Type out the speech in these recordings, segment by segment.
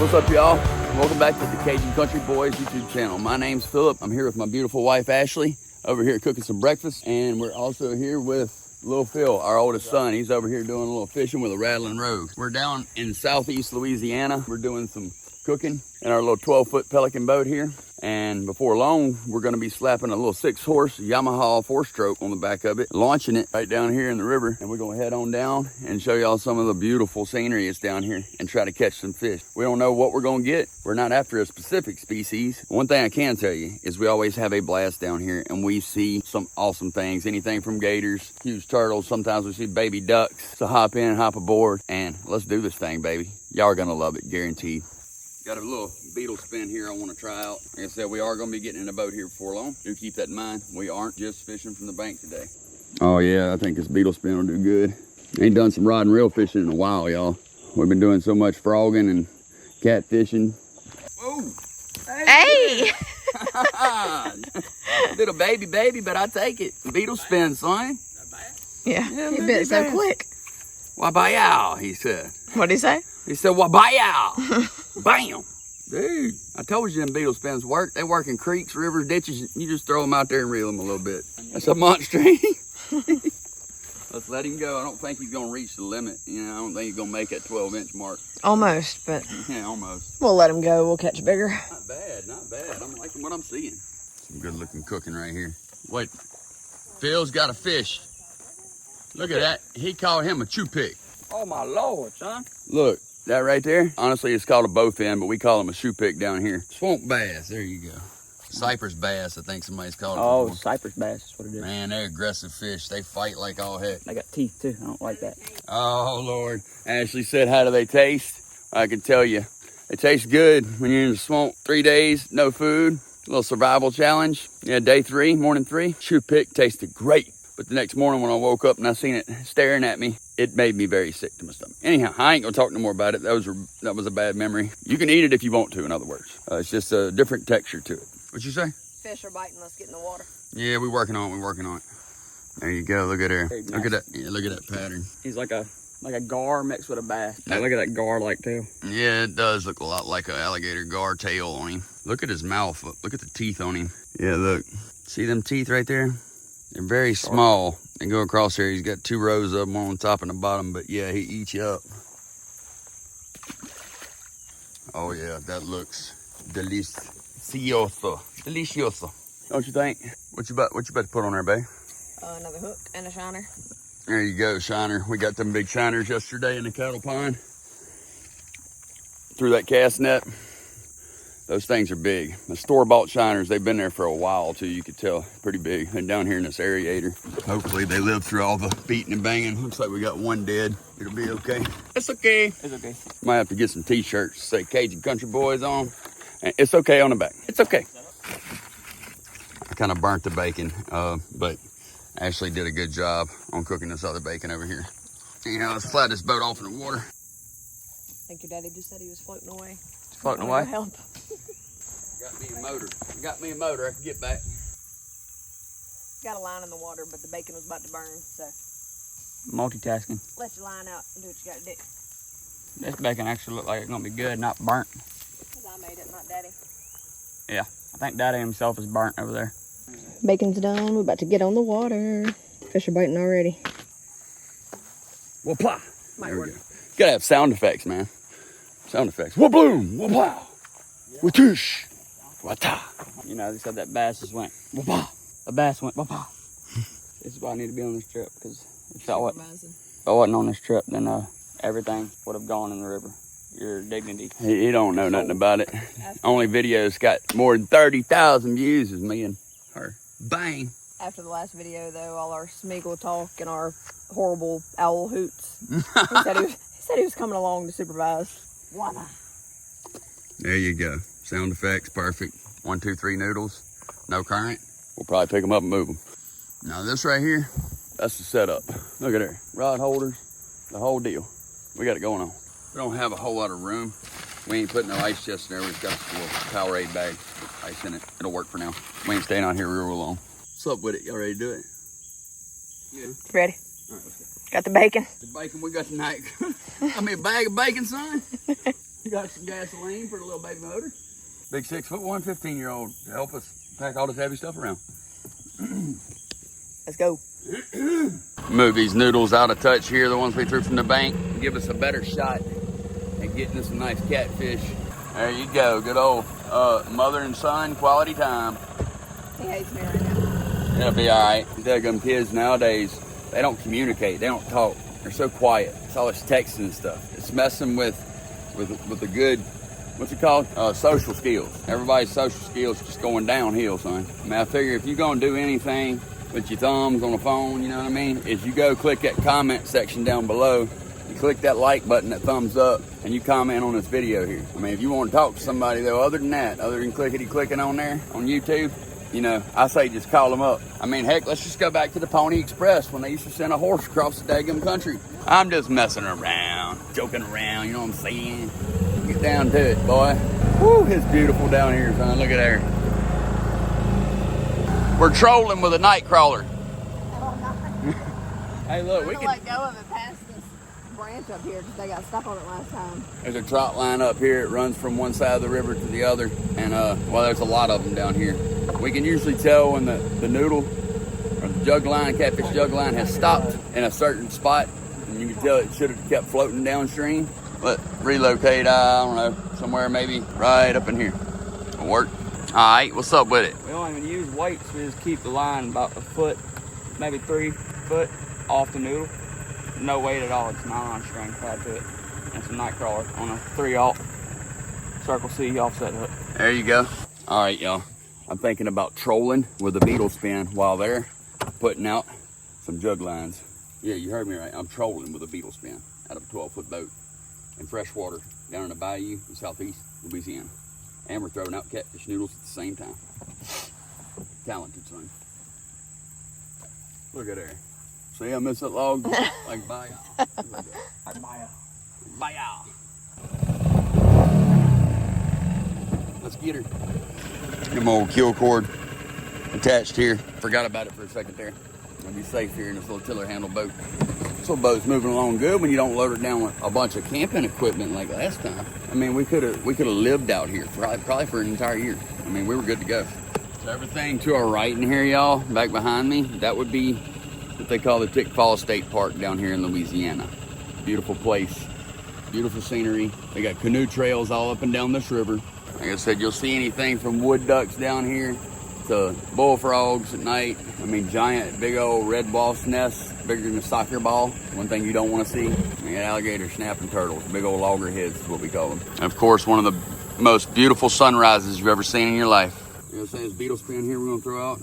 What's up, y'all? Welcome back to the Cajun Country Boys YouTube channel. My name's Philip. I'm here with my beautiful wife, Ashley, over here cooking some breakfast. And we're also here with Little Phil, our oldest son. He's over here doing a little fishing with a rattling rogue. We're down in southeast Louisiana. We're doing some cooking in our little 12-foot Pelican boat here. And before long, we're gonna be slapping a little 6-horse Yamaha 4-stroke on the back of it, launching it right down here in the river. And we're gonna head on down and show y'all some of the beautiful scenery that's down here and try to catch some fish. We don't know what we're gonna get. We're not after a specific species. One thing I can tell you is we always have a blast down here and we see some awesome things. Anything from gators, huge turtles. Sometimes we see baby ducks. So hop in, hop aboard, and let's do this thing, baby. Y'all are gonna love it, guaranteed. Got a little beetle spin here I want to try out. Like I said, we are going to be getting in a boat here before long. Do keep that in mind. We aren't just fishing from the bank today. Oh yeah, I think this beetle spin will do good. Ain't done some rod and reel fishing in a while, y'all. We've been doing so much frogging and catfishing. Whoa! Hey! Little baby, but I take it. Beetle spin, son. Yeah, he bit so quick. Wabayao, he said. What'd he say? He said, wabayao. Bam. Dude, I told you them beetle spins work. They work in creeks, rivers, ditches. You just throw them out there and reel them a little bit. That's a monster. Let's let him go. I don't think he's going to reach the limit. You know, I don't think he's going to make that 12-inch mark. Almost, but Yeah, almost. we'll let him go. We'll catch bigger. Not bad, not bad. I'm liking what I'm seeing. Some good-looking cooking right here. Wait, Phil's got a fish. Look at that. He called him a chew pick. Oh my Lord, son. Look, that right there, honestly, it's called a bowfin, but we call him a shoe pick down here. Swamp bass, there you go. Cypress bass, I think somebody's called it. Oh, before. cypress bass is what it is. Man, they're aggressive fish. They fight like all heck. They got teeth too. I don't like that. Oh, Lord. Ashley said, how do they taste? I can tell you, they taste good when you're in the swamp. 3 days, no food, a little survival challenge. Yeah, day 3, morning 3, shoe pick tasted great. But the next morning when I woke up and I seen it staring at me, it made me very sick to my stomach. Anyhow, I ain't gonna talk no more about it. That was a bad memory. You can eat it if you want to, in other words. It's just a different texture to it. What you say? Fish are biting. Let's get in the water. Yeah, we're working on it. There you go. Look at her. Very Look at that. Yeah, look at that pattern. He's like a gar mixed with a bass. Now, look at that gar-like tail. Yeah, it does look a lot like an alligator gar tail on him. Look at his mouth. Look at the teeth on him. Yeah, look. See them teeth right there? They're very small. And go across here, he's got 2 rows of them, one on top and the bottom, but yeah, he eats you up. Oh yeah, that looks delicioso. Delicioso. Don't you think? What you about to put on there, babe? Another hook and a shiner. There you go, shiner. We got them big shiners yesterday in the cattle pond. Through that cast net. Those things are big. The store-bought shiners, they've been there for a while too, you could tell. Pretty big. They're down here in this aerator. Hopefully they live through all the beating and banging. Looks like we got one dead. It'll be okay. It's okay. It's okay. Might have to get some t-shirts that say Cajun Country Boys on. And it's okay on the back. It's okay. I kind of burnt the bacon, but Ashley did a good job on cooking this other bacon over here. Anyhow, let's fly this boat off in the water. I think your daddy just said he was floating away. Floating away? Help. Got me a motor. I can get back. Got a line in the water, but the bacon was about to burn, so Multitasking. let your line out and do what you gotta do. This bacon actually looked like it's gonna be good, not burnt. Because I made it, not daddy. Yeah, I think daddy himself is burnt over there. Bacon's done. We're about to get on the water. Fish are biting already. Whoopah. Might There we work. go. Gotta have sound effects, man. Sound effects. Whoop-bloom, whoop-pow, whoosh, wata. You know, they said that bass just went, whoop-ah. The bass went, whoop-ah. This is why I need to be on this trip, because if I wasn't on this trip, then everything would have gone in the river. Your dignity. He don't know nothing about it. Only video's got more than 30,000 views is me and her. Bang. After the last video, though, all our Smeagol talk and our horrible owl hoots. He said he was coming along to supervise. Voila. There you go. Sound effects, perfect. 1, 2, 3 noodles. No current. We'll probably pick them up and move them. Now this right here, that's the setup. Look at there. Rod holders, the whole deal. We got it going on. We don't have a whole lot of room. We ain't putting no ice chest in there. We've got a little Powerade bag with ice in it. It'll work for now. We ain't staying out here real long. What's up with it? Y'all ready to do it? Yeah. Ready? All right, let's go. Got the bacon? The bacon we got tonight. Got me a bag of bacon, son. got some gasoline for the little baby motor. Big 6'1", 15-year-old to help us pack all this heavy stuff around. Let's go. Move these noodles out of touch here, the ones we threw from the bank. Give us a better shot at getting us some nice catfish. There you go, good old mother and son quality time. He hates me right now. It'll be all right. Them kids nowadays, they don't communicate, they don't talk. They're so quiet. It's always texting and stuff. It's messing with the good, what's it called? Social skills. Everybody's social skills just going downhill, son. I mean, I figure if you're gonna do anything with your thumbs on the phone, you know what I mean, is you go click that comment section down below, you click that like button, that thumbs up, and you comment on this video here. I mean, if you want to talk to somebody though, other than that, other than clicking on there on YouTube, you know, I say just call them up. I mean, heck, let's just go back to the Pony Express when they used to send a horse across the daggum country. I'm just messing around, joking around, you know what I'm saying? Get down to it, boy. Woo, it's beautiful down here, son. Look at there. We're trolling with a night crawler. Hey, look, we can let go of it past this branch up here because they got stuck on it last time. There's a trout line up here. It runs from one side of the river to the other. And, well, there's a lot of them down here. We can usually tell when the noodle or the jug line, catfish jug line has stopped in a certain spot. And you can tell it should have kept floating downstream. But relocate, I don't know, somewhere maybe right up in here. It'll work. All right, what's up with it? We don't even use weights. We just keep the line about a foot, maybe 3 foot off the noodle. No weight at all. It's nylon string tied to it. And it's a night crawler on a 3/0 Circle C offset hook. There you go. All right, y'all. I'm thinking about trolling with a beetle spin while they're putting out some jug lines. Yeah, you heard me right. I'm trolling with a beetle spin out of a 12-foot boat in fresh water down in the Bayou in southeast Louisiana. And we're throwing out catfish noodles at the same time. Talented, son. Look at there. See, I missed that log? Like Bayou. Like Bayou. Bayou. Let's get her. Them old kill cord attached here. Forgot about it for a second there. I'll be safe here in this little tiller handle boat. This little boat's moving along good when you don't load it down with a bunch of camping equipment like last time. I mean, we could have lived out here probably for an entire year. I mean, we were good to go. So everything to our right in here, y'all, back behind me, that would be what they call the Tick Falls State Park down here in Louisiana. Beautiful place, beautiful scenery. They got canoe trails all up and down this river. Like I said, you'll see anything from wood ducks down here to bullfrogs at night. I mean, giant, big old red wasp nests, bigger than a soccer ball. One thing you don't want to see. I mean, alligator snapping turtles, big old loggerheads is what we call them. And of course, one of the most beautiful sunrises you've ever seen in your life. You know what I'm saying? This beetle spin here we're gonna throw out.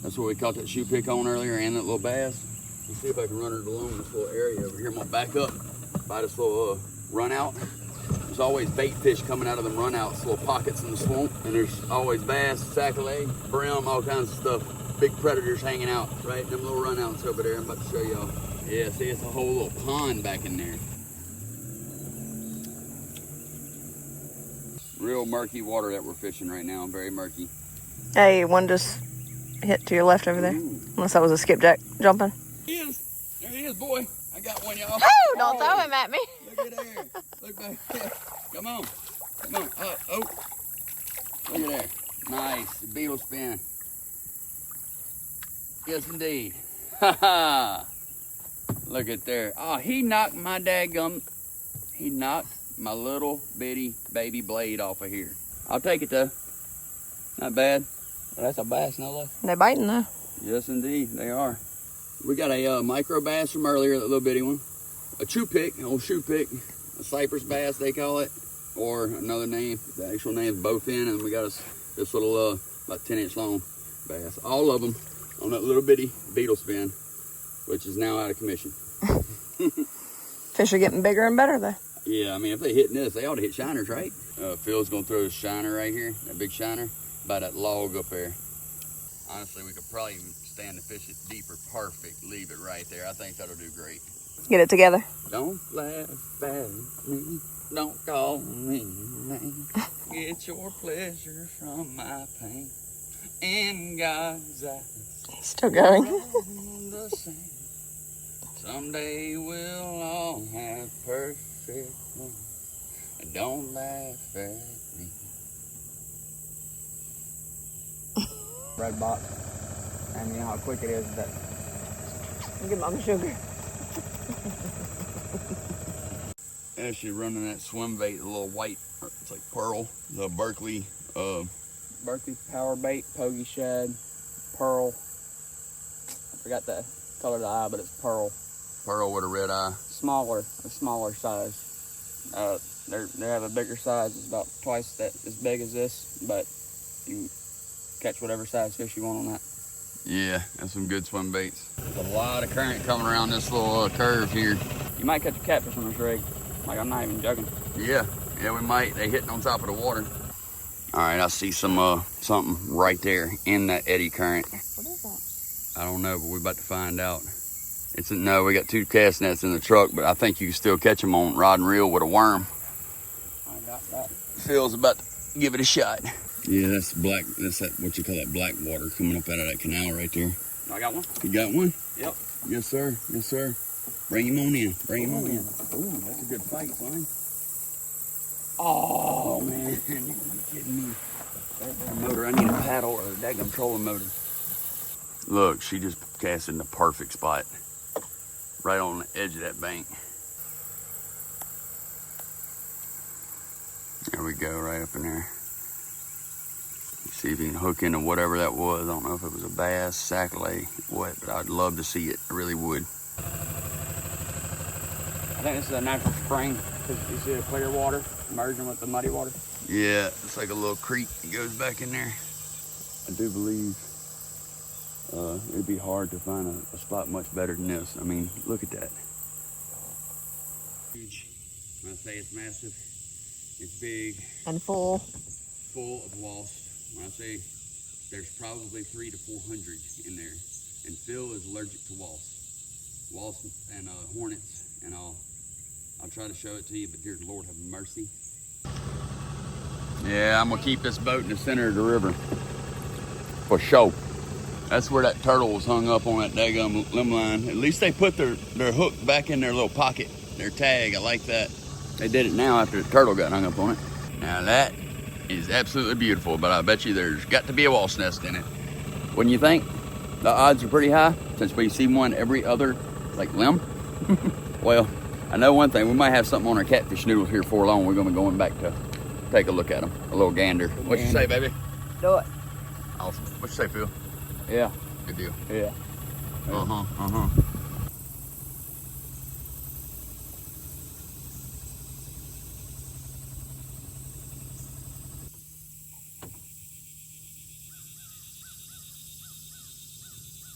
That's what we caught that shoe pick on earlier and that little bass. Let's see if I can run it along this little area over here. I'm gonna back up by this little run out. There's always bait fish coming out of them runouts, little pockets in the swamp. And there's always bass, sac-a-lay, brim, all kinds of stuff. Big predators hanging out, right? Them little runouts over there. I'm about to show y'all. Yeah, see, it's a whole little pond back in there. Real murky water that we're fishing right now, very murky. Hey, one just hit to your left over there. Ooh. Unless that was a skipjack jumping. There he is. There he is, boy. I got one, y'all. Oh, don't throw him at me. Look at there. Look back there. Come on. Come on. Oh. Look at there. Nice. Beetle spin. Yes, indeed. Ha ha. Look at there. Oh, he knocked my daggum. He knocked my little bitty baby blade off of here. I'll take it though. Not bad. Well, that's a bass, no less. They're biting though. Yes, indeed. They are. We got a micro bass from earlier, that little bitty one. A chew pick, an old shoe pick. A cypress bass, they call it. Or another name. The actual name is bowfin. And we got this little, about 10-inch long bass. All of them on that little bitty beetle spin, which is now out of commission. Fish are getting bigger and better though. Yeah, I mean, if they hitting this, they ought to hit shiners, right? Phil's gonna throw his shiner right here, that big shiner, by that log up there. Honestly, we could probably stand to fish it deeper, perfect, leave it right there. I think that'll do great. Get it together. Don't laugh at me, don't call me name. Get your pleasure from my pain. In God's eyes, He's still going. the same. Someday we'll all have perfect love. Don't laugh at me. Red box. And you know how quick it is that. Give Mama sugar. Ashley running that swim bait, the little white, it's like pearl, the Berkeley. Berkeley power bait, pogie shad, pearl. I forgot the color of the eye, but it's pearl. Pearl with a red eye. A smaller size. They have a bigger size. It's about twice that as big as this, but you can catch whatever size fish you want on that. Yeah, that's some good swim baits. There's a lot of current coming around this little curve here. You might catch a catfish on this rig. Like, I'm not even joking. Yeah, we might. They hitting on top of the water. All right, I see some something right there in that eddy current. What is that? I don't know, but we're about to find out. No, we got 2 cast nets in the truck, but I think you can still catch them on rod and reel with a worm. I got that. Phil's about to give it a shot. Yeah, that's that, what you call that Blackwater coming up out of that canal right there. I got one. You got one? Yep. Yes, sir. Yes, sir. Bring him on in. Bring him on in. Ooh, that's a good fight, son. Oh, man. You gotta be kidding me. That motor, I need a paddle or a daggum trolling motor. Look, she just cast in the perfect spot. Right on the edge of that bank. There we go, right up in there. See if you can hook into whatever that was. I don't know if it was a bass, sac-a-lait, what, but I'd love to see it. I really would. I think this is a natural spring, because you see the clear water merging with the muddy water. Yeah, it's like a little creek that goes back in there. I do believe it'd be hard to find a spot much better than this. I mean, look at that. Huge. When I say it's massive, it's big. And full. Full of wasps. When I say there's probably 300 to 400 in there. And Phil is allergic to wasps. Wasps and hornets and all. I'll try to show it to you, but dear Lord have mercy. Yeah, I'm gonna keep this boat in the center of the river. For sure. That's where that turtle was hung up on that daggum limb line. At least they put their hook back in their little pocket, their tag. I like that. They did it now after the turtle got hung up on it. Now that is absolutely beautiful, but I bet you there's got to be a wasp nest in it. Wouldn't you think? The odds are pretty high since we see one every other, like, limb. Well, I know one thing. We might have something on our catfish noodles here before long. We're gonna be going back to take a look at them. A little gander. What you say, baby? Do it. Awesome. What you say, Phil? Yeah. Good deal. Yeah.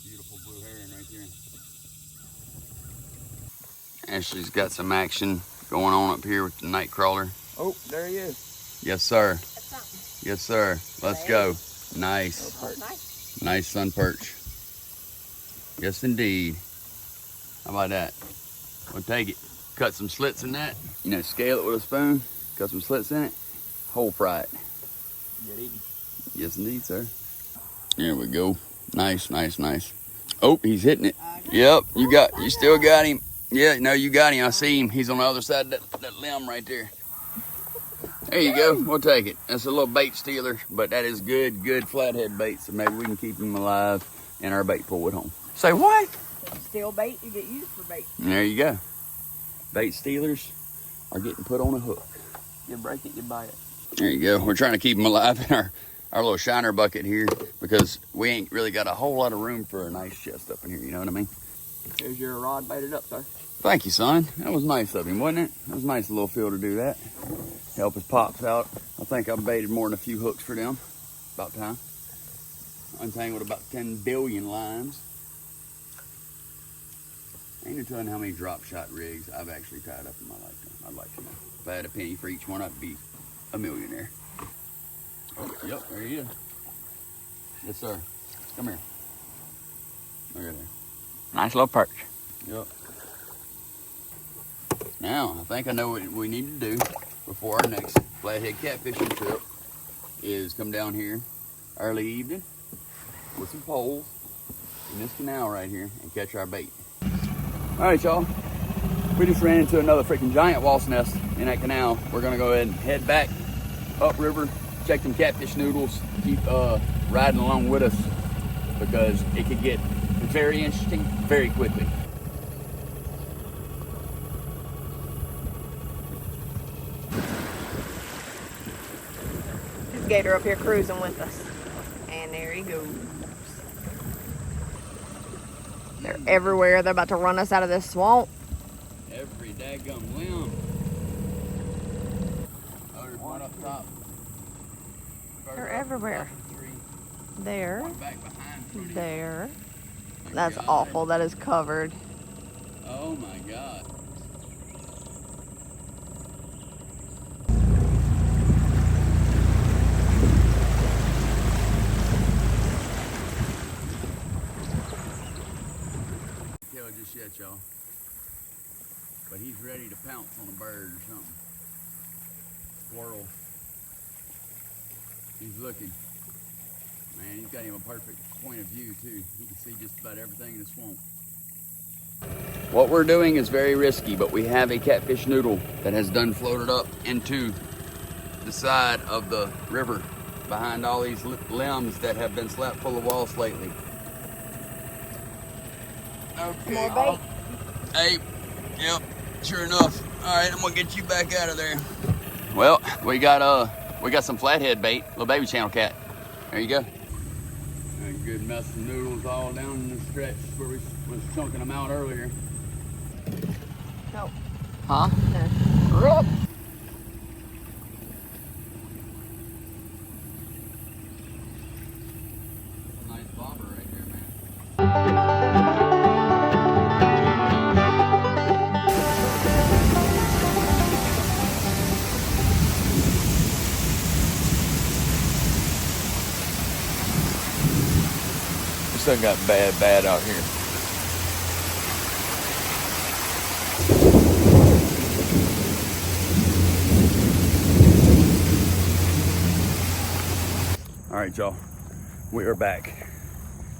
Beautiful blue heron right there. Ashley's got some action going on up here with the night crawler. Oh, there he is. Yes, sir. That's something. Yes, sir. Let's go. Nice. Oh, nice. Nice sun perch. Yes, indeed. How about that? We'll take it. Cut some slits in that. You know, scale it with a spoon. Cut some slits in it. Whole fry it. Good eating. Yes, indeed, sir. There we go. Nice, nice, nice. Oh, he's hitting it. Yep, you still got him. Yeah, no, you got him. I see him. He's on the other side of that limb right there. There you go. We'll take it. That's a little bait stealer, but that is good flathead bait. So maybe we can keep him alive in our bait pool at home. Say what? Steal bait, you get used for bait. There you go. Bait stealers are getting put on a hook. You break it, you buy it. There you go. We're trying to keep them alive in our little shiner bucket here because we ain't really got a whole lot of room for a nice chest up in here. You know what I mean? Here's your rod baited up, sir. Thank you, son. That was nice of him, wasn't it? That was nice of little Phil to do that. Help his pops out. I think I baited more than a few hooks for them. About time. Untangled about 10 billion lines. Ain't no telling how many drop shot rigs I've actually tied up in my lifetime. I'd like to know. If I had a penny for each one, I'd be a millionaire. Oh, yep, there he is. Yes, sir. Come here. Look at there. Nice little perch. Yep. Now, I think I know what we need to do before our next flathead catfishing trip is come down here early evening with some poles in this canal right here and catch our bait. All right, y'all. We just ran into another freaking giant wasp nest in that canal. We're gonna go ahead and head back upriver, check them catfish noodles, keep riding along with us because it could get very interesting very quickly. This gator up here cruising with us. And there he goes. They're everywhere. They're about to run us out of this swamp. Every daggum limb. Oh, there's one up top. They're everywhere. There. One back behind. There. My That's God. awful. That is covered. Oh my God. Tell just yet, y'all. But he's ready to pounce on a bird or something. Squirrel. He's looking. Man, he's got him a perfect point of view too. He can see just about everything in the swamp. What we're doing is very risky, but we have a catfish noodle that has done floated up into the side of the river behind all these limbs that have been slapped full of walls lately. Okay. More bait. Hey, yep, sure enough. All right, I'm gonna get you back out of there. Well, we got some flathead bait, little baby channel cat. There you go. A good mess of noodles all down in the stretch where we was chunking them out earlier. No. Huh? No. Up. Nice bobber right there, man. Sun got bad out here. All right, y'all, we are back.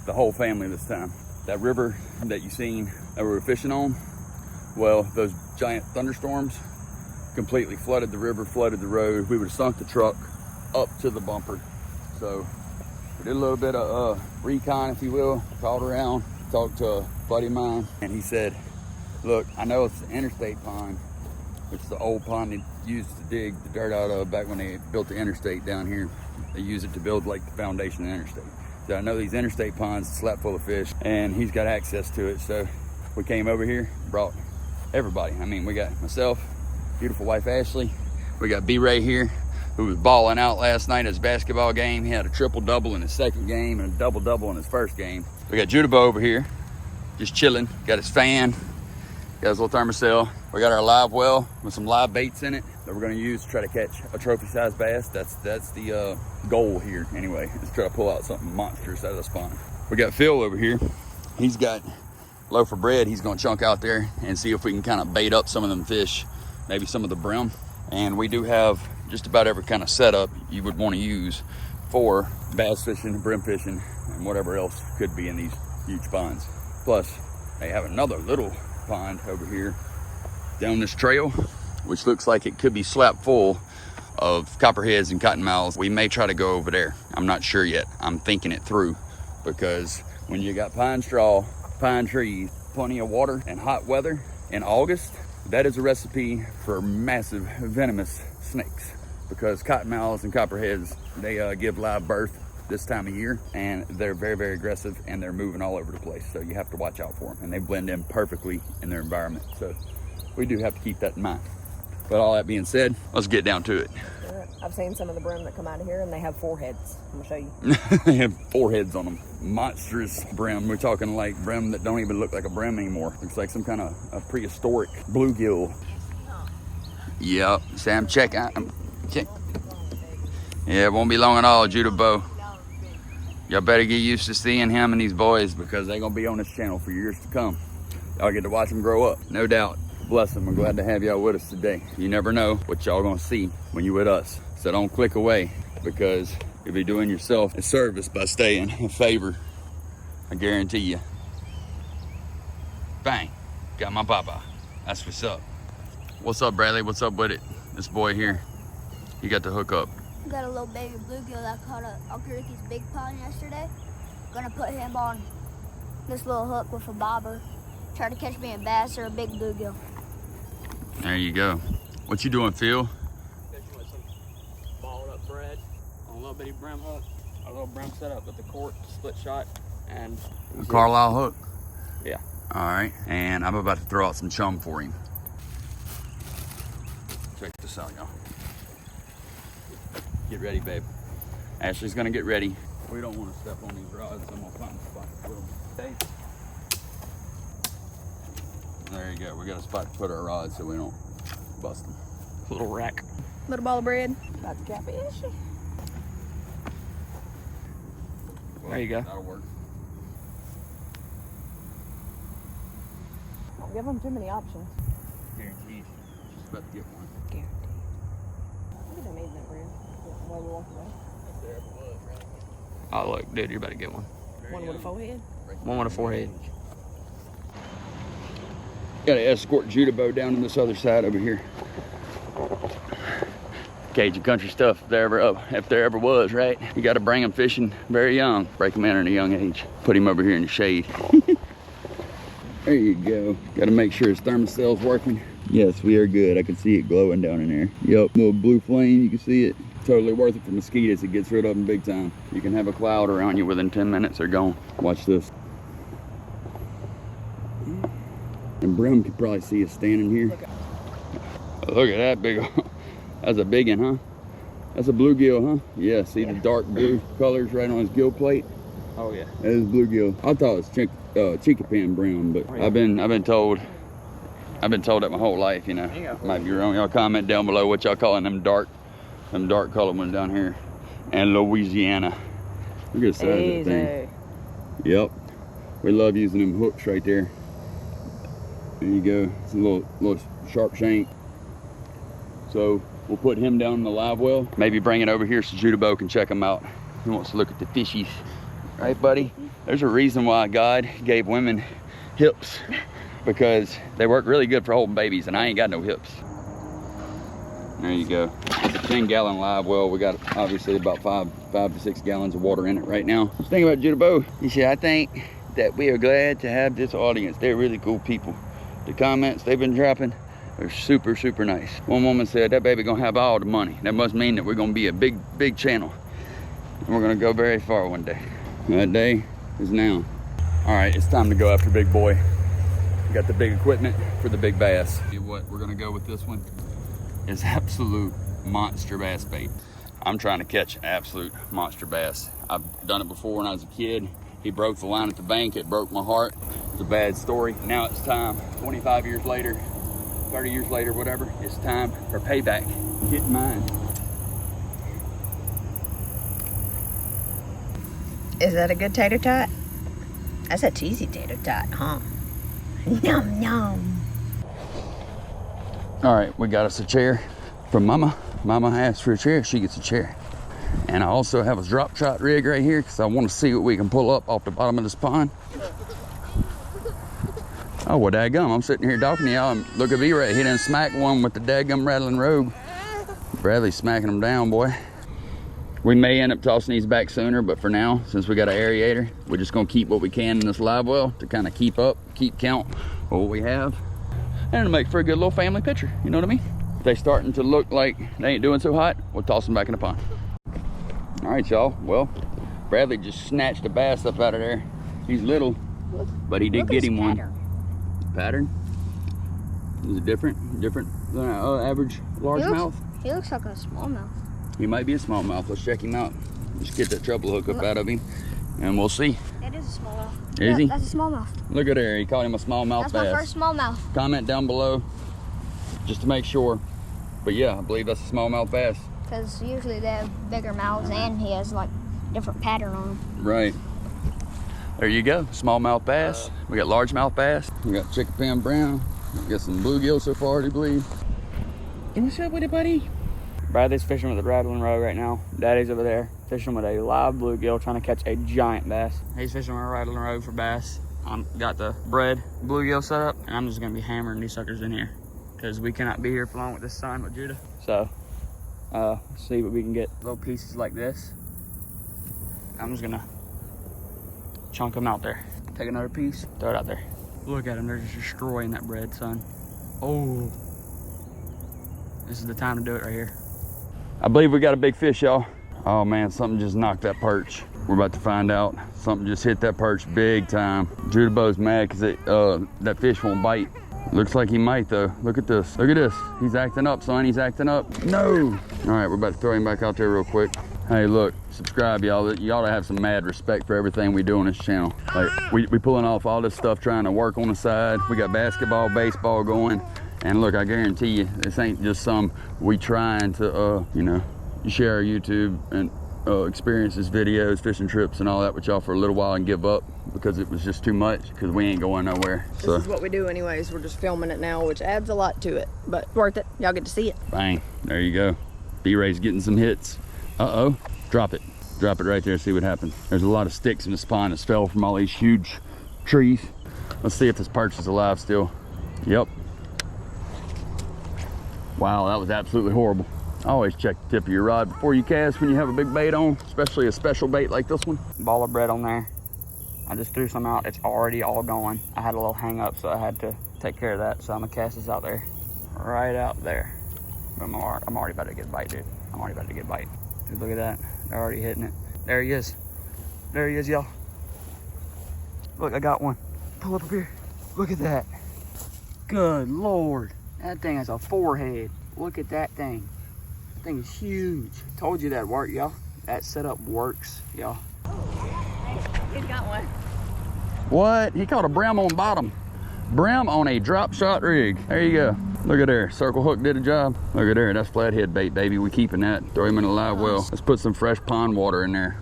The whole family this time. That river that you seen that we were fishing on, well, those giant thunderstorms completely flooded the river, flooded the road. We would have sunk the truck up to the bumper. So we did a little bit of recon, if you will, called around, talked to a buddy of mine, and he said, look, I know it's the interstate pond, which is the old pond they used to dig the dirt out of back when they built the interstate down here. They use it to build like the foundation of the interstate. So I know these interstate ponds slap full of fish, and he's got access to it. So we came over here, brought everybody. I mean, we got myself, beautiful wife Ashley, we got B-Ray here, who was balling out last night at his basketball game. He had a triple-double in his second game and a double-double in his first game. We got Judabo over here, just chilling, got his fan, got his little thermocell. We got our live well with some live baits in it that we're gonna use to try to catch a trophy-sized bass. That's the goal here anyway, is to try to pull out something monstrous out of the spawn. We got Phil over here. He's got a loaf of bread he's gonna chunk out there and see if we can kind of bait up some of them fish, maybe some of the brim. And we do have just about every kind of setup you would want to use for bass fishing, brim fishing, and whatever else could be in these huge ponds. Plus, they have another little pond over here down this trail, which looks like it could be slap full of copperheads and cottonmouths. We may try to go over there. I'm not sure yet. I'm thinking it through, because when you got pine straw, pine trees, plenty of water, and hot weather in August, that is a recipe for massive venomous snakes, because cottonmouths and copperheads, they give live birth this time of year, and they're very, very aggressive, and they're moving all over the place. So you have to watch out for them, and they blend in perfectly in their environment. So we do have to keep that in mind. But all that being said, let's get down to it. I've seen some of the brim that come out of here, and they have 4 heads. I'm gonna show you. They have 4 heads on them. Monstrous brim. We're talking like brim that don't even look like a brim anymore. Looks like some kind of a prehistoric bluegill. Yep. Sam, check out. Check. Yeah, it won't be long at all, Judabo. Y'all better get used to seeing him and these boys, because they're gonna be on this channel for years to come. Y'all get to watch them grow up, no doubt. Bless them. We're glad to have y'all with us today. You never know what y'all gonna see when you with us. So don't click away, because you'll be doing yourself a service by staying in favor. I guarantee you. Bang. Got my papa. That's what's up. What's up, Bradley? What's up with it? This boy here, he got the hook up. Got a little baby bluegill that caught Uncle Ricky's big pond yesterday. Gonna put him on this little hook with a bobber. Try to catch me a bass or a big bluegill. There you go. What you doing, Phil? Fishing with some balled up thread on a little bitty brim hook. A little brim setup with the cork, split shot, and A Carlisle hook? Yeah. All right, and I'm about to throw out some chum for him. Check this out, y'all. Get ready, babe. Ashley's gonna get ready. We don't want to step on these rods. I'm gonna find a spot to put them. Okay. There you go. We got a spot to put our rods so we don't bust them. little rack. Little ball of bread. About to catfish. Well, There you go. That'll work. Don't give them too many options. Guaranteed. Just about to get one. Guaranteed. Look at them eating that bread. While we walk away. Oh look, dude, you're about to get one. One with a forehead. One with a forehead. Gotta escort Judabo down to this other side over here. Cajun country stuff, if there ever was, right? You gotta bring them fishing very young. Break them in at a young age. Put him over here in the shade. There you go. Gotta make sure his thermostell's working. Yes, we are good. I can see it glowing down in there. Yep, little blue flame, you can see it. Totally worth it for mosquitoes. It gets rid of them big time. You can have a cloud around you within 10 minutes, they're gone. Watch this. And Brim could probably see us standing here. Look at that big, that's a big one, huh? That's a bluegill, huh? Yeah, see the dark blue colors right on his gill plate? Oh yeah. That is bluegill. I thought it was chicapan brim, but Oh, yeah. I've been told that my whole life, you know. Might be wrong. Y'all comment down below what y'all calling them dark colored ones down here. And Louisiana. Look at the size of that thing. Yep. We love using them hooks right there. There you go. It's a little sharp shank. So we'll put him down in the live well. Maybe bring it over here so Judabo can check him out. He wants to look at the fishies. Right, buddy? There's a reason why God gave women hips, because they work really good for holding babies, and I ain't got no hips. There you go. It's a 10-gallon live well. We got obviously about 5 to 6 gallons of water in it right now. Just think about Judabo. He said, I think that we are glad to have this audience. They're really cool people. The comments they've been dropping are super, super nice. One woman said, that baby gonna have all the money. That must mean that we're gonna be a big, big channel. And we're gonna go very far one day. That day is now. All right, it's time to go after big boy. We got the big equipment for the big bass. What we're gonna go with this one is absolute monster bass bait. I'm trying to catch absolute monster bass. I've done it before when I was a kid. He broke the line at the bank. It broke my heart. It's a bad story. Now it's time, 25 years later, 30 years later, whatever, it's time for payback. Get mine. Is that a good tater tot? That's a cheesy tater tot, huh? Yum, yum. All right, we got us a chair from Mama. Mama asked for a chair, she gets a chair. And I also have a drop shot rig right here because I want to see what we can pull up off the bottom of this pond. Oh, well, daggum, I'm sitting here talking to y'all and look at B-Ray. He done smacked one with the daggum rattling rogue. Bradley's smacking him down, boy. We may end up tossing these back sooner, but for now, since we got an aerator, we're just gonna keep what we can in this live well to kind of keep count of what we have. And to make for a good little family picture, you know what I mean? If they starting to look like they ain't doing so hot, we'll toss them back in the pond. All right, y'all, well, Bradley just snatched a bass up out of there. He's little, but he did get him one. Pattern? Is it different than average largemouth? He looks like a smallmouth. He might be a smallmouth. Let's check him out. Just get that treble hook up out of him, and we'll see. That is a smallmouth. Is he? That's a smallmouth. Look at there. He caught him a smallmouth bass. That's my first smallmouth. Comment down below just to make sure. But yeah, I believe that's a smallmouth bass. Because usually they have bigger mouths, and he has like different pattern on them. Right. There you go. Smallmouth bass. We got largemouth bass. We got chicken brown. We got some bluegill so far, do you believe? What's up with it, buddy? Bradley's fishing with a rattling rogue right now. Daddy's over there fishing with a live bluegill trying to catch a giant bass. He's fishing with a rattling rogue for bass. got the bread bluegill set up, and I'm just gonna be hammering these suckers in here because we cannot be here for long with this sun with Judah. So let's see what we can get. Little pieces like this. I'm just gonna chunk them out there. Take another piece, throw it out there. Look at them, they're just destroying that bread, son. Oh, this is the time to do it right here. I believe we got a big fish, y'all. Oh man, something just knocked that perch. We're about to find out. Something just hit that perch big time. Judah Bo's mad because that fish won't bite. Looks like he might though. Look at this, look at this. He's acting up, son, he's acting up. No! All right, we're about to throw him back out there real quick. Hey, look, subscribe, y'all. You ought to have some mad respect for everything we do on this channel. Like, we pulling off all this stuff, trying to work on the side. We got basketball, baseball going. And look, I guarantee you, this ain't just some we trying to, you know, share our YouTube and experiences, videos, fishing trips and all that with y'all for a little while and give up because it was just too much because we ain't going nowhere. This is what we do anyways. We're just filming it now, which adds a lot to it, but worth it. Y'all get to see it. Bang, there you go. B-Ray's getting some hits. Uh-oh, drop it. Drop it right there, see what happens. There's a lot of sticks in this pond that fell from all these huge trees. Let's see if this perch is alive still. Yep. Wow, that was absolutely horrible. Always check the tip of your rod before you cast when you have a big bait on, especially a special bait like this one. Ball of bread on there. I just threw some out. It's already all gone. I had a little hang up, so I had to take care of that. So I'm gonna cast this out there, right out there. I'm already about to get a bite, dude. I'm already about to get a bite. Dude, look at that. They're already hitting it. There he is. There he is, y'all. Look, I got one. Pull up here. Look at that. Good Lord. That thing has a forehead. Look at that thing. That thing is huge. Told you that worked, y'all. That setup works, y'all. He's got one. What? He caught a brim on bottom. Brim on a drop shot rig. There you go. Look at there. Circle hook did a job. Look at there. That's flathead bait, baby. We keeping that. Throw him in a live well. Let's put some fresh pond water in there.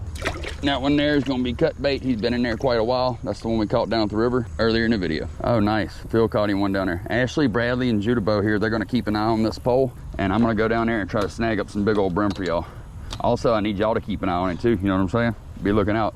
That one there is gonna be cut bait. He's been in there quite a while. That's the one we caught down at the river earlier in the video. Oh, nice. Phil caught him one down there. Ashley, Bradley, and Judah Bo here, they're gonna keep an eye on this pole, and I'm gonna go down there and try to snag up some big old brim for y'all. Also, I need y'all to keep an eye on it too, you know what I'm saying? Be looking out.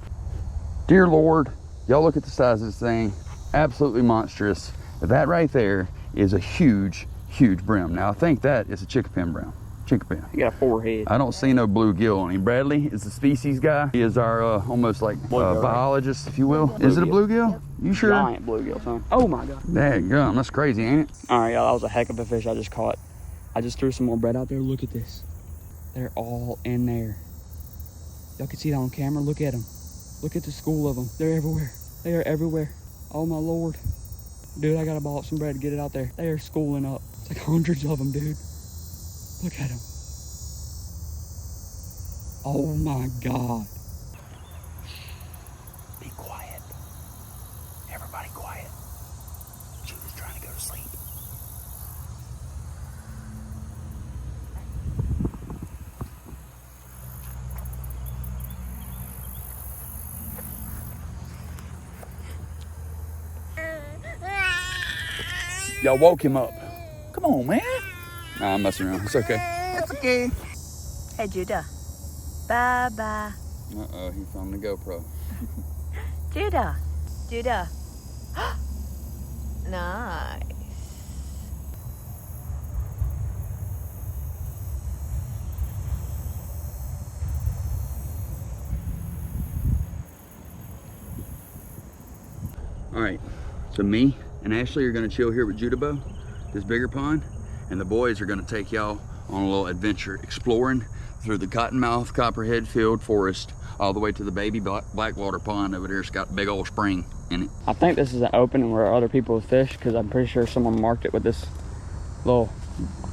Dear Lord, y'all look at the size of this thing. Absolutely monstrous. That right there is a huge, huge brim. Now, I think that is a chickapin brim. Chickapin. He got a forehead. I don't see no bluegill on him. Bradley is the species guy. He is our almost like biologist, if you will. Bluegill. Is it a bluegill? You sure? Giant bluegill, son. Oh my God. Daggum, that's crazy, ain't it? All right, y'all, that was a heck of a fish I just caught. I just threw some more bread out there. Look at this. They're all in there. Y'all can see that on camera. Look at them. Look at the school of them. They're everywhere. They are everywhere. Oh my Lord. Dude, I gotta ball up some bread to get it out there. They are schooling up. It's like hundreds of them, dude. Look at them. Oh my God. Be quiet. Everybody quiet. Judah's trying to go to sleep. Y'all woke him up. Come on, man. Nah, I'm messing around. It's okay. It's okay. Hey, Judah. Bye-bye. Uh-oh, he found the GoPro. Judah. Judah. Nice. All right, so me and Ashley are gonna chill here with Judah Bo, this bigger pond, and the boys are gonna take y'all on a little adventure exploring through the Cottonmouth Copperhead Field Forest all the way to the baby Blackwater pond over there. It's got a big old spring in it. I think this is an opening where other people fish because I'm pretty sure someone marked it with this little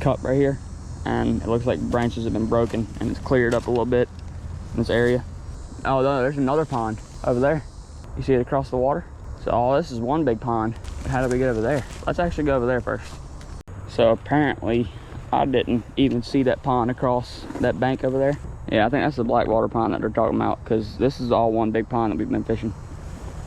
cup right here. And it looks like branches have been broken and it's cleared up a little bit in this area. Oh, no, there's another pond over there. You see it across the water? So, this is one big pond. How did we get over there? Let's actually go over there first. So apparently, I didn't even see that pond across that bank over there. Yeah, I think that's the Blackwater pond that they're talking about because this is all one big pond that we've been fishing.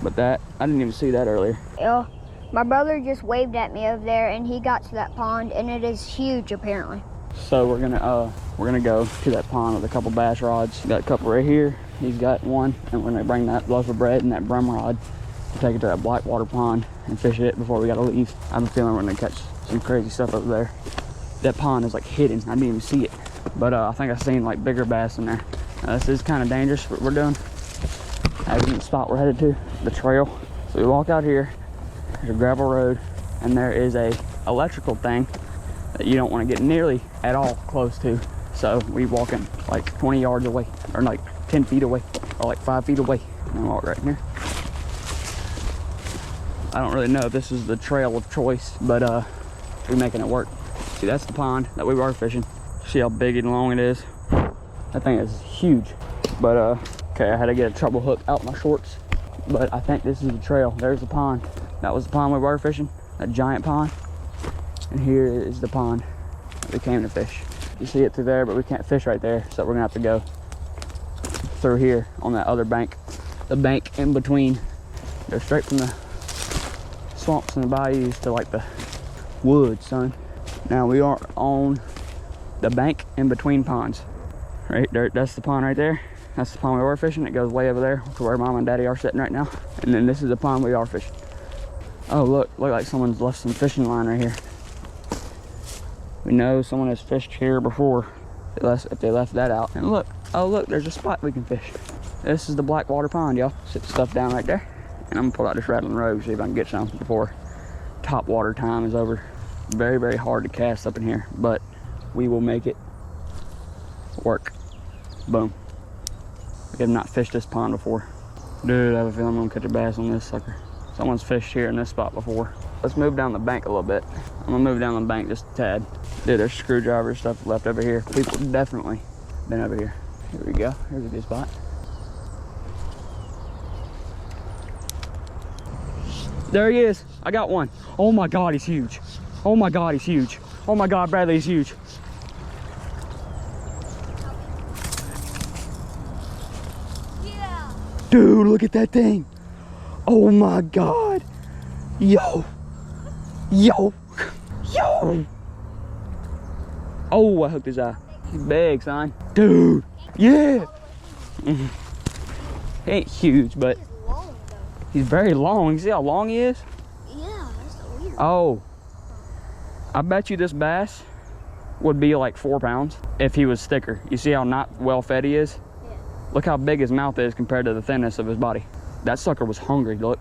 But that, I didn't even see that earlier. Yeah, my brother just waved at me over there and he got to that pond and it is huge apparently. So we're gonna go to that pond with a couple bass rods. Got a couple right here. He's got one, and we're gonna bring that loaf of bread and that brum rod take it to that Blackwater pond and fish it before we gotta leave. I have a feeling we're gonna catch some crazy stuff over there. That pond is like hidden. I didn't even see it. But I think I've seen like bigger bass in there. This is kind of dangerous what we're doing. As in the spot we're headed to, the trail. So we walk out here, there's a gravel road, and there is a electrical thing that you don't want to get nearly at all close to. So we walking like 20 yards away, or like 10 feet away, or like 5 feet away. And walk right here. I don't really know if this is the trail of choice, but we're making it work. See, that's the pond that we were fishing. See how big and long it is? That thing is huge. But okay, I had to get a treble hook out my shorts. But I think this is the trail. There's the pond. That was the pond we were fishing, that giant pond. And here is the pond that we came to fish. You see it through there, but we can't fish right there, so we're gonna have to go through here on that other bank. The bank in between. Go straight from the swamps and the bayous to like the woods, son. Now we are on the bank in between ponds. Right there, that's the pond right there. That's the pond we were fishing. It goes way over there to where Mom and Daddy are sitting right now. And then this is the pond we are fishing. Oh, look like someone's left some fishing line right here. We know someone has fished here before if they left that out. And look, oh look, there's a spot we can fish. This is the Blackwater pond, y'all. Sit the stuff down right there. And I'm gonna pull out this rattling rogue, see if I can get some before top water time is over. Very, very hard to cast up in here, but we will make it work. Boom. I have not fished this pond before. Dude, I have a feeling I'm gonna catch a bass on this sucker. Someone's fished here in this spot before. Let's move down the bank a little bit. I'm gonna move down the bank just a tad. Dude, there's screwdriver stuff left over here. People definitely been over here. Here we go, here's a good spot. There he is, I got one. Oh my God, he's huge. Oh my God, he's huge. Oh my God, Bradley, he's huge. Yeah. Dude, look at that thing. Oh my God. Yo. Yo. Yo. Oh, I hooked his eye. He's big, son. Dude. Yeah. He ain't huge, but He's long though. he's very long. You see how long he is? Yeah, that's so weird. Oh. I bet you this bass would be like 4 pounds if he was thicker. You see how not well fed he is? Yeah. Look how big his mouth is compared to the thinness of his body. That sucker was hungry, look.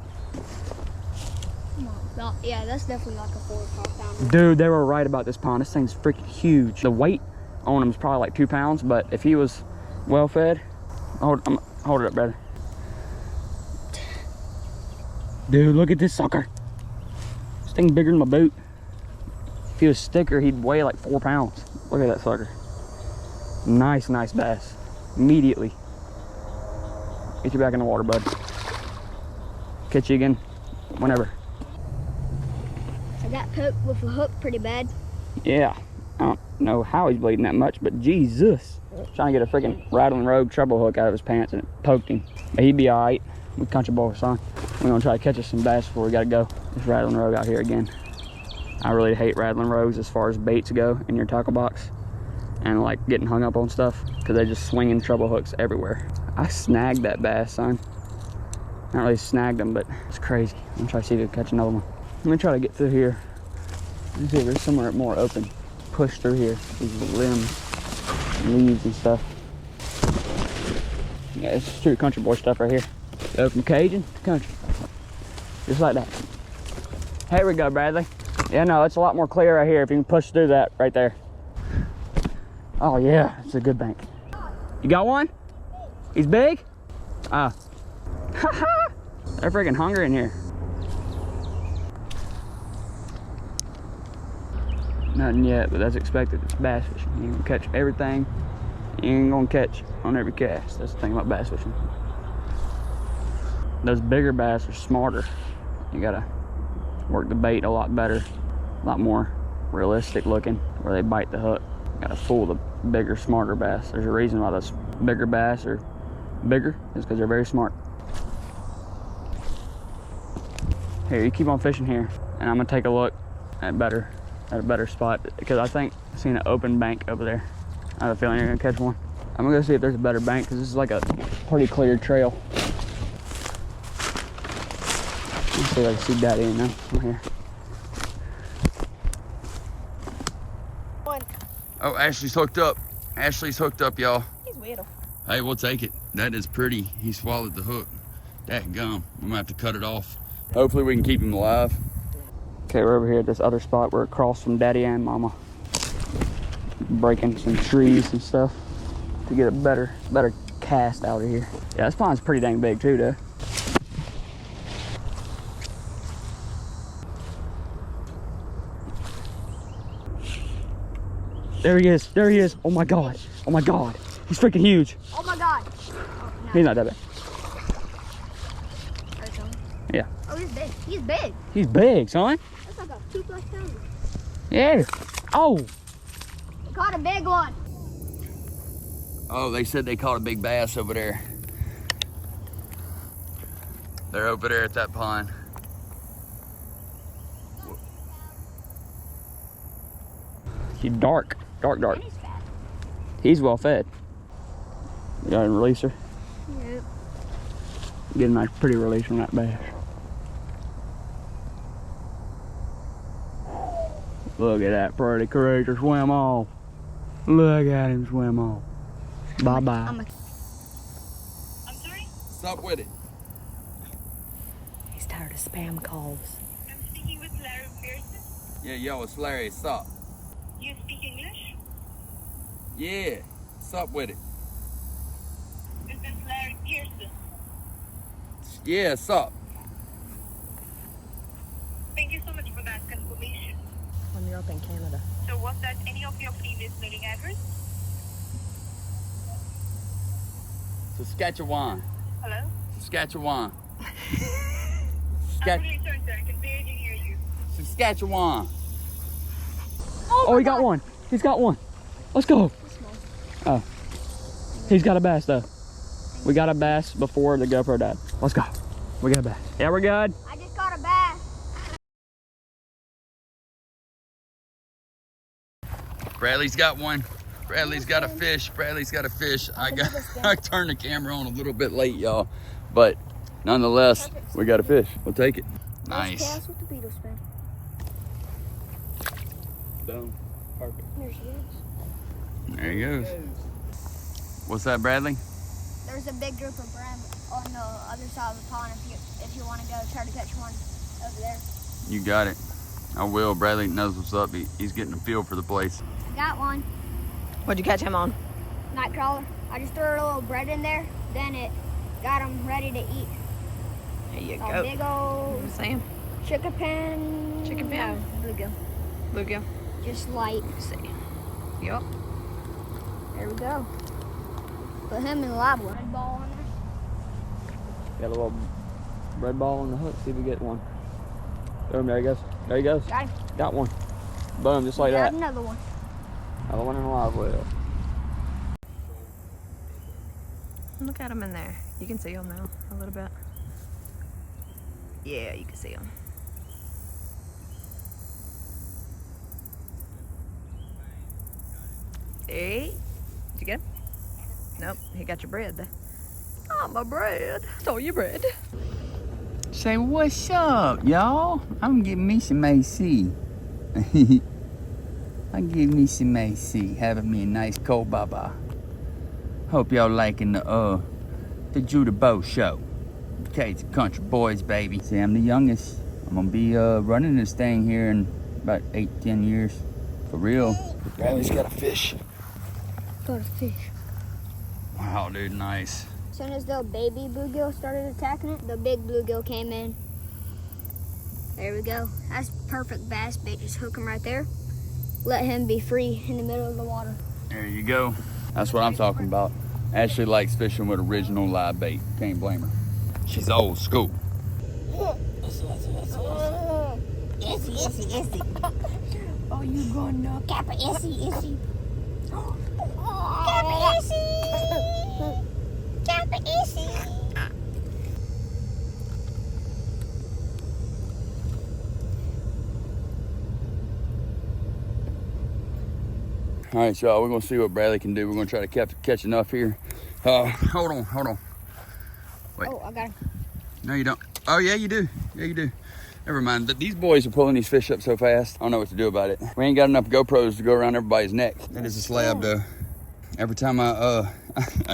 Come on. No, yeah, that's definitely like a 4 or 5 pounder. Dude, they were right about this pond. This thing's freaking huge. The weight on him is probably like 2 pounds, but if he was well fed, hold it up, brother. Dude, look at this sucker. This thing's bigger than my boot. If he was thicker, he'd weigh like 4 pounds. Look at that sucker. Nice, nice bass. Immediately. Get you back in the water, bud. Catch you again whenever. I got poked with a hook pretty bad. Yeah. I don't know how he's bleeding that much, but Jesus. Trying to get a freaking rattling rogue treble hook out of his pants and it poked him. But he'd be all right. We country boys, son. We're gonna try to catch us some bass before we gotta go. This rattling rogue out here again. I really hate rattling rogues as far as baits go in your tackle box and like getting hung up on stuff because they just swinging treble hooks everywhere. I snagged that bass, son. Not really snagged them, but it's crazy. I'm gonna try to see if I can catch another one. Let me try to get through here. Let's see if there's somewhere more open. Push through here. These limbs, leaves and stuff. Yeah, it's true country boy stuff right here. Go from Cajun to country. Just like that. Here we go, Bradley. Yeah, no, it's a lot more clear right here if you can push through that right there. Oh yeah, it's a good bank. You got one? He's big? Ah. Haha! They're freaking hungry in here. Nothing yet, but that's expected. It's bass fishing. You ain't gonna catch everything. You ain't gonna catch on every cast. That's the thing about bass fishing. Those bigger bass are smarter. You gotta work the bait a lot better, a lot more realistic looking, where they bite the hook. Gotta fool the bigger, smarter bass. There's a reason why those bigger bass are bigger, is because they're very smart. Here, you keep on fishing here, and I'm gonna take a look at a better spot, because I think I've seen an open bank over there. I have a feeling you're gonna catch one. I'm gonna go see if there's a better bank, because this is like a pretty clear trail. See if I can see Daddy in there. Right here. Oh, Ashley's hooked up. Ashley's hooked up, y'all. He's weird. Hey, we'll take it. That is pretty. He swallowed the hook. That gum. We might have to cut it off. Hopefully we can keep him alive. Okay, we're over here at this other spot. We're across from Daddy and Mama. Breaking some trees and stuff to get a better cast out of here. Yeah, this pond's pretty dang big too, though. There he is. There he is. Oh my God. Oh my God. He's freaking huge. Oh my God. Oh, no. He's not that big. Yeah. Oh, he's big. He's big. He's big, son. That's like a 2+ pounder. Yeah. Oh. We caught a big one. Oh, they said they caught a big bass over there. They're over there at that pond. He's dark. Dark. And he's fat. He's well fed. You gotta release her. Yep. Get a nice pretty release on that bass. Look at that pretty creature swim off. Look at him swim off. Bye-bye. I'm sorry? Stop with it. He's tired of spam calls. I'm speaking with Larry Pearson. Yeah, yo, it's Larry. Stop. You speak English? Yeah, stop with it. This is Larry Pearson. Yeah, stop. Thank you so much for that confirmation. When you're up in Canada. So was that any of your previous mailing address? Saskatchewan. Hello? Saskatchewan. I'm really sorry, sir. I can barely hear you. Saskatchewan. Oh, he got one. He's got one. Let's go. Oh. He's got a bass, though. We got a bass before the GoPro died. Let's go. We got a bass. Yeah, we're good. I just caught a bass. Bradley's got one. Bradley's got a fish. Bradley's got a fish. I turned the camera on a little bit late, y'all. But nonetheless, we got a fish. We'll take it. Nice. Cast with the beetle spin. Boom. Perfect. There she is. There he goes. What's that, Bradley? There's a big group of brim on the other side of the pond if you want to go try to catch one over there. You got it. I will. Bradley knows what's up. He's getting a feel for the place. Got one. What'd you catch him on? Night crawler. I just threw a little bread in there, then it got him ready to eat. There you A go. big old Sam. chicken pen. Chicken pen. No, bluegill. Bluegill. Just light. Let's see. Yup. There we go. Put him in the lab one. Red ball on there. Got a little red ball on the hook. See if we get one. Boom, there he goes. There he goes. Got him. Got one. Boom, just like Got that. another one. Another one in the live well. Look at him in there. You can see him now a little bit. Yeah, you can see him. Hey, did you get him? Nope, he got your bread there. Oh, my bread. Stole your bread. Say what's up, y'all? I'm getting me some AC. I'm getting me some AC, having me a nice cold baba. Hope y'all liking the Judah Bow show. Okay, it's Country Boys, baby. See, I'm the youngest. I'm gonna be running this thing here in about 8-10 years. For real. Bradley's got a fish. Got a fish. Wow, dude, nice. As soon as the baby bluegill started attacking it, the big bluegill came in. There we go. That's perfect bass bait. Just hook him right there. Let him be free in the middle of the water. There you go. That's what I'm talking about. Ashley likes fishing with original live bait. Can't blame her. She's old school. Issy. Oh, you going to Kappa Issy. Kappa Issy. Kappa Issy. All right, y'all, we're gonna see what Bradley can do. We're gonna try to catch enough here. Hold on. Wait. Oh, I got him. No, you don't. Oh, yeah, you do. Yeah, you do. Never mind. These boys are pulling these fish up so fast. I don't know what to do about it. We ain't got enough GoPros to go around everybody's neck. That is a slab, though. Every time I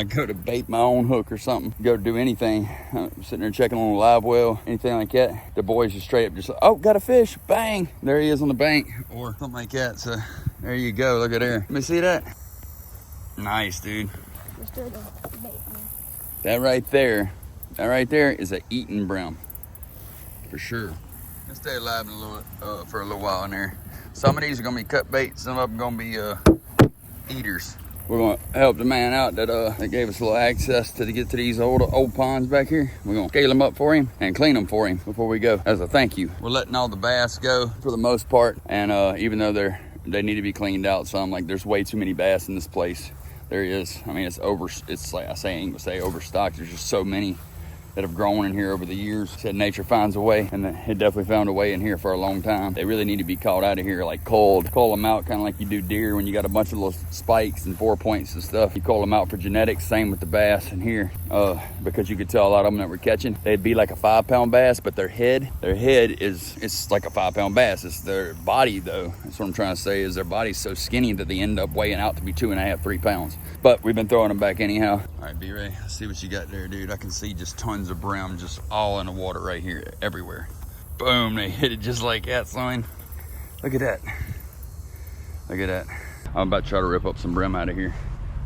go to bait my own hook or something, go to do anything, I'm sitting there checking on a live well, anything like that, the boys just straight up just like, oh, got a fish, bang, there he is on the bank, or something like that. So there you go, look at there. Let me see that. Nice, dude. Let's do the bait, man. That right there is a eating brim, for sure. Let's stay alive in a little, for a little while in there. Some of these are gonna be cut bait, some of them gonna be eaters. We're gonna help the man out that gave us a little access to get to these old ponds back here. We're gonna scale them up for him and clean them for him before we go as a thank you. We're letting all the bass go for the most part, and even though they need to be cleaned out some, like there's way too many bass in this place. There is. I mean, it's like I ain't gonna say overstocked. There's just so many that have grown in here over the years. Said nature finds a way, and it definitely found a way in here for a long time. They really need to be caught out of here like cold. Cull them out kind of like you do deer when you got a bunch of little spikes and 4 points and stuff. You cull them out for genetics. Same with the bass in here, because you could tell a lot of them that we're catching, they'd be like a 5-pound bass, but their head it's like a 5-pound bass. It's their body though. That's what I'm trying to say, is their body's so skinny that they end up weighing out to be 2.5, 3 pounds. But we've been throwing them back anyhow. All right, B-Ray, let's see what you got there, dude. I can see just tons of brim just all in the water right here, everywhere. Boom, they hit it just like that, son. Look at that. Look at that. I'm about to try to rip up some brim out of here.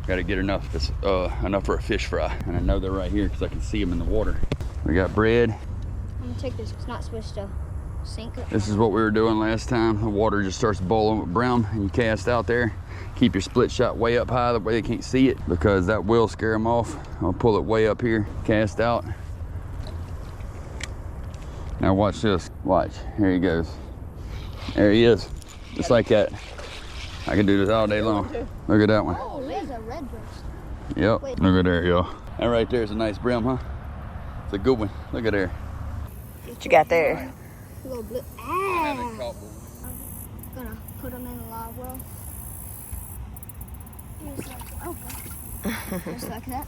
Got to get enough for a fish fry. And I know they're right here because I can see them in the water. We got bread. I'm gonna take this. It's not supposed to sink it. This is what we were doing last time. The water just starts boiling with brim and you cast out there. Keep your split shot way up high, that way they can't see it, because that will scare them off. I'll pull it way up here, cast out. Now watch this, watch, here he goes. There he is, just like that. I can do this all day long. Look at that one. Oh, there's a red burst. Yep, Wait. look at there, y'all. That right there is a nice brim, huh? It's a good one, look at there. What you got there? A little blue. I haven't Ah. caught one. I'm gonna put them in the live well. Just like, oh, God. Just like that.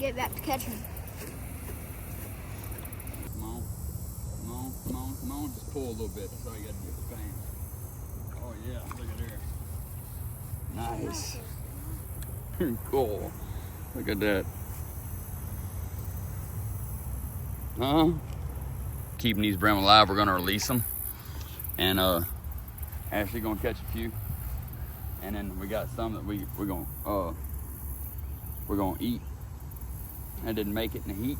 Get back to catching. Come on, come on, come on, come on. Just pull a little bit. That's all you got to do. Bang. Oh yeah, look at there. Nice. Cool. Look at that. Huh? Keeping these brim alive, we're gonna release them. And Ashley gonna catch a few. And then we got some that we're gonna eat. I didn't make it in the heat,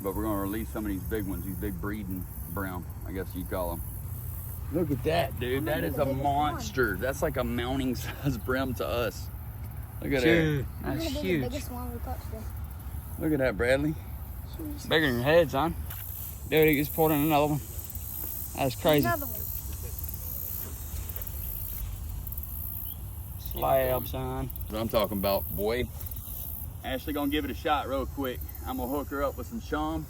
but we're gonna release some of these big ones, these big breeding brim, I guess you call them. Look at that, dude. That is a monster. That's like a mounting size brim to us. Look at that. That's The huge. biggest one we caught today. Look at that, Bradley. Bigger than your head, son. Dude, he just pulled in another one. That's crazy. Another one. Slab, son. That's what I'm talking about, boy. Ashley gonna give it a shot real quick. I'm gonna hook her up with some chum,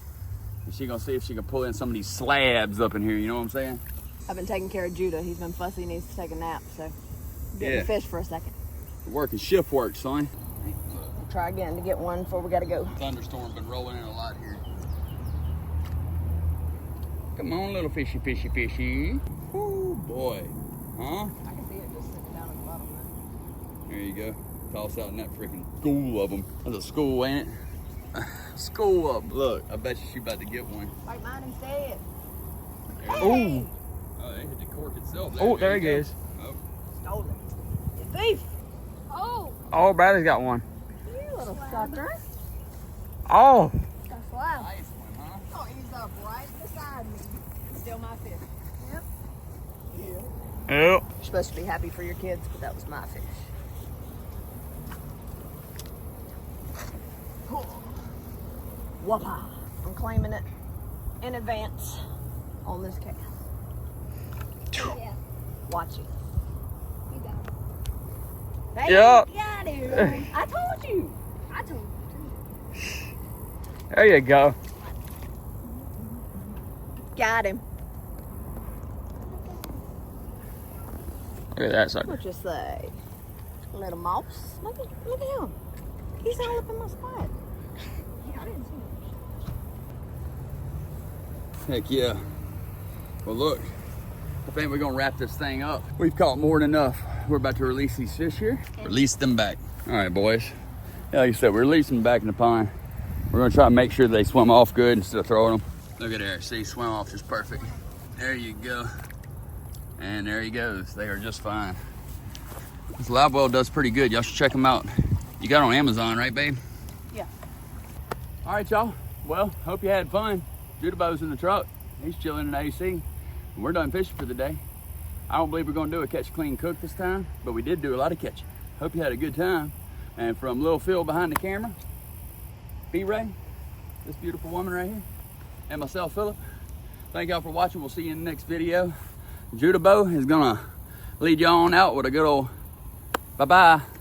and she gonna see if she can pull in some of these slabs up in here, you know what I'm saying? I've been taking care of Judah. He's been fussy, needs to take a nap, so get Yeah. the fish for a second. Working shift work, son. We'll try again to get one before we gotta go. Thunderstorm been rolling in a lot here. Come on, little fishy, fishy, fishy. Woo, boy. Huh? I can see it just sitting down at the bottom there. There you go. Toss out in that freaking school of them. That's a school, ain't it? School of 'em. Look, I bet you she about to get one. Fight mine instead. Ooh. Oh, they hit the cork itself. Oh, there he you go. goes. Oh. Stole it. You thief! Oh, Oh, Bradley's got one. You little sucker. Oh. that's loud. Nice one, huh? Oh, he's up right beside me. Still my fish. Yep. Yeah. Yep. You're supposed to be happy for your kids, but that was my fish. Whoppa. I'm claiming it in advance on this cast. Yeah. Watch it. You got it. Hey, Yup. got it. I told you. I told you. There you go. Got him. Look at that sucker. What you say? Little mouse. Look at him. He's all up in my spot. Yeah, I didn't see it. Heck yeah. Well, look, I think we're gonna wrap this thing up. We've caught more than enough. We're about to release these fish here. Release them back. All right, boys. Yeah, like I said, we're releasing them back in the pond. We're gonna try to make sure they swim off good instead of throwing them. Look at there, see, swim off just perfect. There you go. And there he goes. They are just fine. This live well does pretty good. Y'all should check them out. You got it on Amazon, right, babe? Yeah. All right, y'all. Well, hope you had fun. Judebo's in the truck. He's chilling in the AC. And we're done fishing for the day. I don't believe we're gonna do a catch, clean, cook this time, but we did do a lot of catching. Hope you had a good time. And from Lil Phil behind the camera, B-Ray, this beautiful woman right here, and myself, Philip, thank y'all for watching. We'll see you in the next video. Judebo is gonna lead y'all on out with a good old bye-bye.